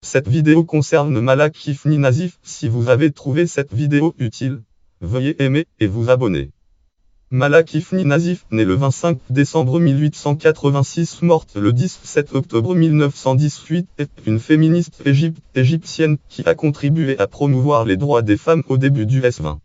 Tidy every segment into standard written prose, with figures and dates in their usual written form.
Cette vidéo concerne Malak Ifni Nazif. Si vous avez trouvé cette vidéo utile, veuillez aimer et vous abonner. Malak Ifni Nazif, née le 25 décembre 1886, morte le 17 octobre 1918, est une féministe égyptienne qui a contribué à promouvoir les droits des femmes au début du S20.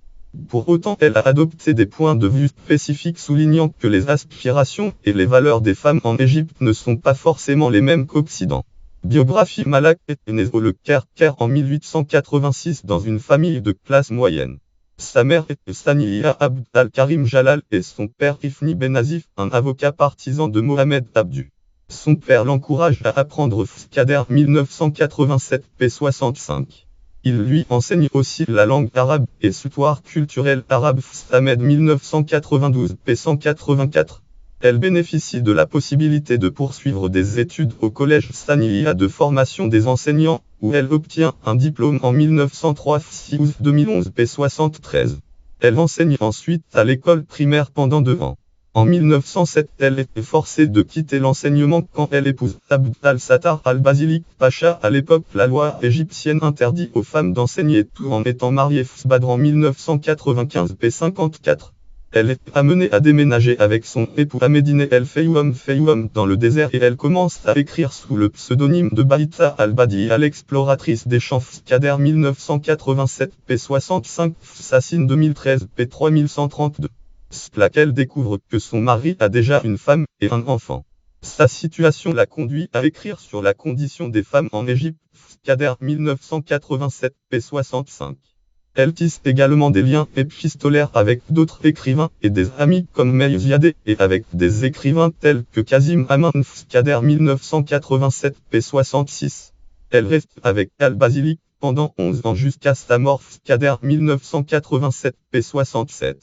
Pour autant, elle a adopté des points de vue spécifiques soulignant que les aspirations et les valeurs des femmes en Égypte ne sont pas forcément les mêmes qu'Occident. Biographie. Malak est née au Caire en 1886 dans une famille de classe moyenne. Sa mère est Saniya Abd al-Karim Jalal et son père Ifni Ben Nazif, un avocat partisan de Mohamed Abdu. Son père l'encourage à apprendre Fskader 1987 p. 65. Il lui enseigne aussi la langue arabe et l'histoire culturelle arabe Fstamed 1992 p. 184. Elle bénéficie de la possibilité de poursuivre des études au collège Saniya de formation des enseignants, où elle obtient un diplôme en 1903 Siouz 2011 p. 73. Elle enseigne ensuite à l'école primaire pendant 2 ans. En 1907, elle est forcée de quitter l'enseignement quand elle épouse Abd al-Sattar al-Basiliq Pacha. À l'époque, la loi égyptienne interdit aux femmes d'enseigner tout en étant mariées. Fsbadr en 1995 p. 54. Elle est amenée à déménager avec son époux à Médine El Fayoum dans le désert et elle commence à écrire sous le pseudonyme de Baïta al-Badi, l'exploratrice des champs. Fskader 1987 p. 65, Sassine 2013 p. 3132. Laquelle découvre que son mari a déjà une femme et un enfant. Sa situation l'a conduit à écrire sur la condition des femmes en Égypte. Fskader 1987 p. 65. Elle tisse également des liens épistolaires avec d'autres écrivains et des amis comme Meï Ziadeh et avec des écrivains tels que Kazim Aman. Fskader 1987 p. 66. Elle reste avec al-Basiliq pendant 11 ans jusqu'à sa mort. Fskader 1987 p. 67.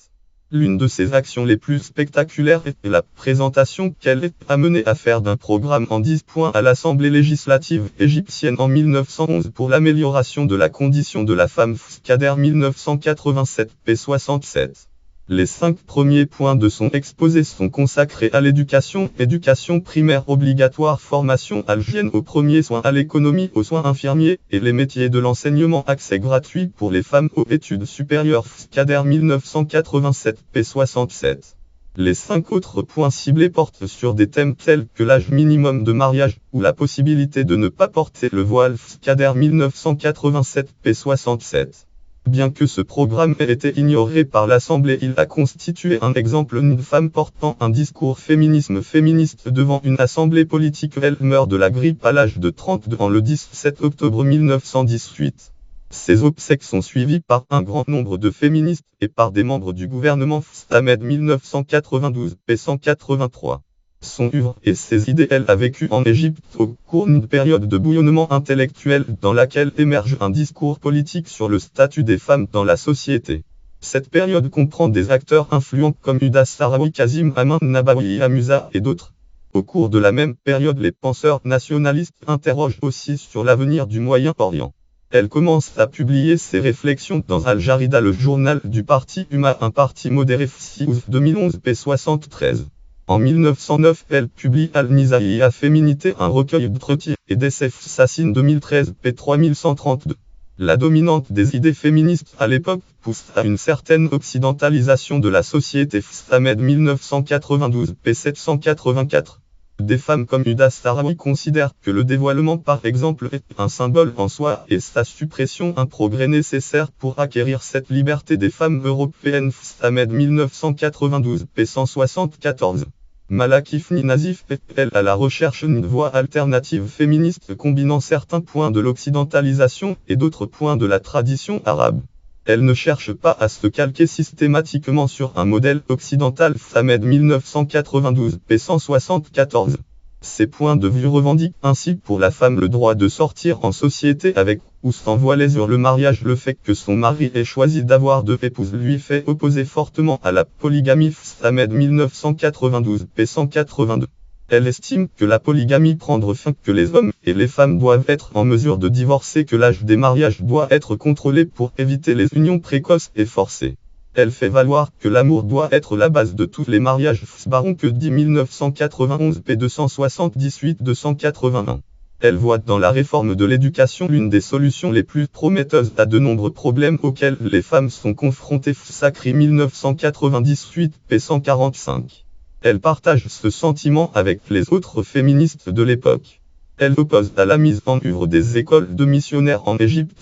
L'une de ses actions les plus spectaculaires est la présentation qu'elle est amenée à faire d'un programme en 10 points à l'Assemblée législative égyptienne en 1911 pour l'amélioration de la condition de la femme. Fskader 1987 p. 67. Les 5 premiers points de son exposé sont consacrés à l'éducation, éducation primaire obligatoire, formation à l'hygiène, aux premiers soins, à l'économie, aux soins infirmiers et les métiers de l'enseignement, accès gratuit pour les femmes aux études supérieures. Fskader 1987 p. 67. Les 5 autres points ciblés portent sur des thèmes tels que l'âge minimum de mariage ou la possibilité de ne pas porter le voile. Fskader 1987 p. 67. Bien que ce programme ait été ignoré par l'Assemblée, il a constitué un exemple d'une femme portant un discours féministe devant une assemblée politique. Elle meurt de la grippe à l'âge de 32 ans le 17 octobre 1918. Ses obsèques sont suivies par un grand nombre de féministes et par des membres du gouvernement. Fstamed 1992 p. 183. Son œuvre et ses idées. Elle a vécu en Égypte au cours d'une période de bouillonnement intellectuel dans laquelle émerge un discours politique sur le statut des femmes dans la société. Cette période comprend des acteurs influents comme Huda Sahraoui, Kazim Aman, Nabawi Hamza et d'autres. Au cours de la même période, les penseurs nationalistes interrogent aussi sur l'avenir du Moyen-Orient. Elle commence à publier ses réflexions dans Al-Jarida, le journal du parti Umma, un parti modéré. Siouz 2011 p. 73. En 1909, elle publie Al-Nizaiya Féminité, un recueil d'entretiens et d'essais. Sassine 2013 p. 3132. La dominante des idées féministes à l'époque pousse à une certaine occidentalisation de la société. Fstamed 1992 p. 784. Des femmes comme Huda Sahraoui considèrent que le dévoilement par exemple est un symbole en soi et sa suppression un progrès nécessaire pour acquérir cette liberté des femmes européennes. Fstamed 1992 p. 174. Malak Ifni Nazif est, elle, à la recherche d'une voie alternative féministe combinant certains points de l'occidentalisation et d'autres points de la tradition arabe. Elle ne cherche pas à se calquer systématiquement sur un modèle occidental. Fstamed 1992 p. 174. Ces points de vue revendiquent ainsi pour la femme le droit de sortir en société avec ou sans voiler sur le mariage. Le fait que son mari ait choisi d'avoir 2 épouses lui fait opposer fortement à la polygamie. Fstamed 1992 p. 182. Elle estime que la polygamie prendre fin, que les hommes et les femmes doivent être en mesure de divorcer, que l'âge des mariages doit être contrôlé pour éviter les unions précoces et forcées. Elle fait valoir que l'amour doit être la base de tous les mariages. Baron que dit 1991 p. 278-281. Elle voit dans la réforme de l'éducation l'une des solutions les plus prometteuses à de nombreux problèmes auxquels les femmes sont confrontées. Sacri 1998 p. 145. Elle partage ce sentiment avec les autres féministes de l'époque. Elle oppose à la mise en œuvre des écoles de missionnaires en Égypte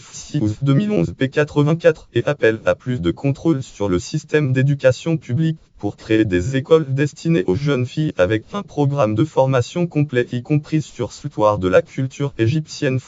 2011 p. 84 et appelle à plus de contrôle sur le système d'éducation publique pour créer des écoles destinées aux jeunes filles avec un programme de formation complet y compris sur l'histoire de la culture égyptienne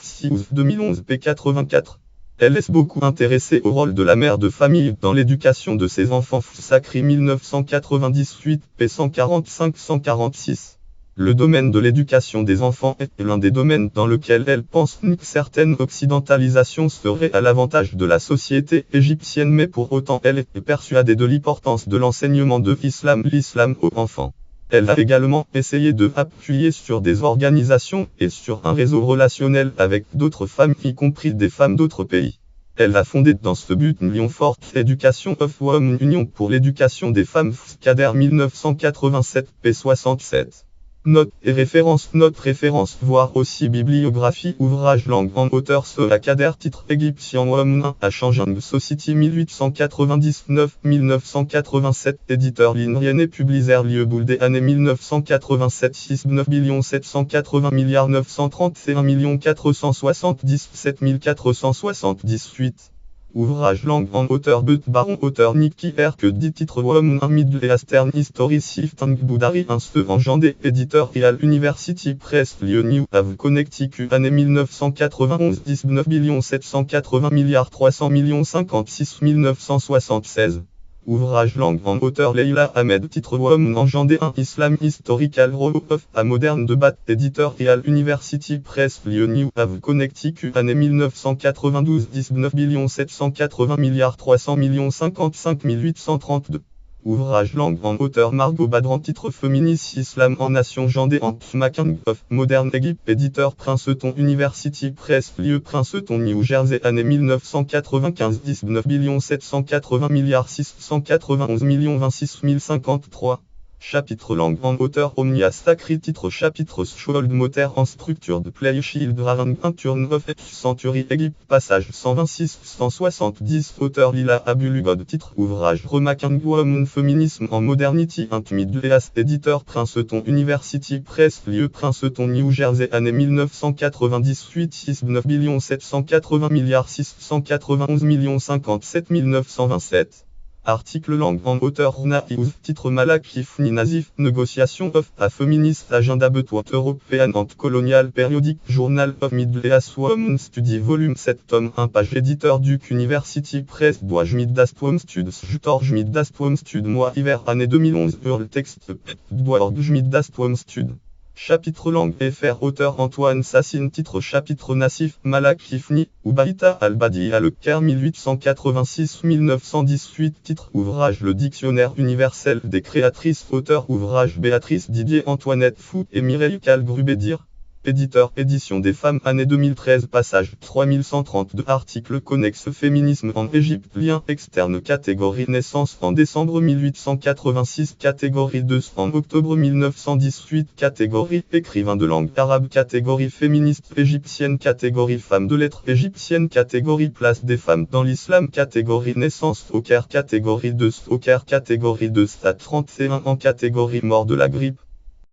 2011 p. 84. Elle est beaucoup intéressée au rôle de la mère de famille dans l'éducation de ses enfants. Sacri 1998 p. 145-146. Le domaine de l'éducation des enfants est l'un des domaines dans lequel elle pense qu'une certaine occidentalisation serait à l'avantage de la société égyptienne, mais pour autant elle est persuadée de l'importance de l'enseignement de l'islam aux enfants. Elle a également essayé de appuyer sur des organisations et sur un réseau relationnel avec d'autres femmes, y compris des femmes d'autres pays. Elle a fondé dans ce but une Lyon Forte Education of Women Union pour l'éducation des femmes FCADER 1987 p. 67. Notes et références. Notes références. Voir aussi bibliographie. Ouvrage langue en auteur Acadère. Titre Egyptian Women à Changing Society 1899-1987. Éditeur Linrienne Publizer Lieu Boule des années 1987 6 9 780 931 477 478. Ouvrage langue en auteur But Baron auteur Nicky R. Que dit titre Women in Middle Eastern History Sifting Boudari Inste Engendé éditeur Real University Press Lieu New Haven Connecticut année 1991 19 780 300 56 976. Ouvrage langue en auteur Leila Ahmed titre Women Engendé un Islam Historical Row of a Modern Debate éditeur Real University Press Lieu New Haven Connecticut année 1992 19 780 300 55 832. Ouvrage langue en auteur Margot Badran titre Féminisme Islam en Nation Gendé en Making of Modern Egypt éditeur Princeton University Press Lieu Princeton New Jersey année 1995 19 780 691 26 053. Chapitre langue en auteur Omnia Sacri titre chapitre Schold Moter en structure de Play Shield Rarang un Turn of Century Egypt passage 126-170 auteur Lila Abulugod titre ouvrage Remaking Women Feminism en Modernity Intimid Leas éditeur Princeton University Press Lieu Princeton New Jersey année 1998 6 9 780 691 57 927. Article langue en auteur Runa Iouz titre Malak Ifni Nazif Négociation of a Feminist Agenda Between European and Colonial Periodic Journal of Middle East Women Study Volume 7 tome 1 page éditeur Duke University Press Dois Midastwom Studs Jutor Midastwom Stud mois hiver année 2011 Earl Text Dois Midastwom Stud. Chapitre langue FR auteur Antoine Sassine titre chapitre Nassif Malak Ifni Ubaïta Al-Badi Le Caire 1886-1918 titre ouvrage Le Dictionnaire universel des créatrices auteur ouvrage Béatrice Didier Antoinette Fou et Mireille Calgrubédir. Éditeur Édition des femmes année 2013 passage 3132 article connexe Féminisme en Égypte lien externe catégorie naissance en décembre 1886 catégorie 2 en octobre 1918 catégorie écrivain de langue arabe catégorie féministe égyptienne catégorie femme de lettres égyptienne catégorie place des femmes dans l'islam catégorie naissance au Caire catégorie 2 au Caire catégorie 2 stade 31 en catégorie mort de la grippe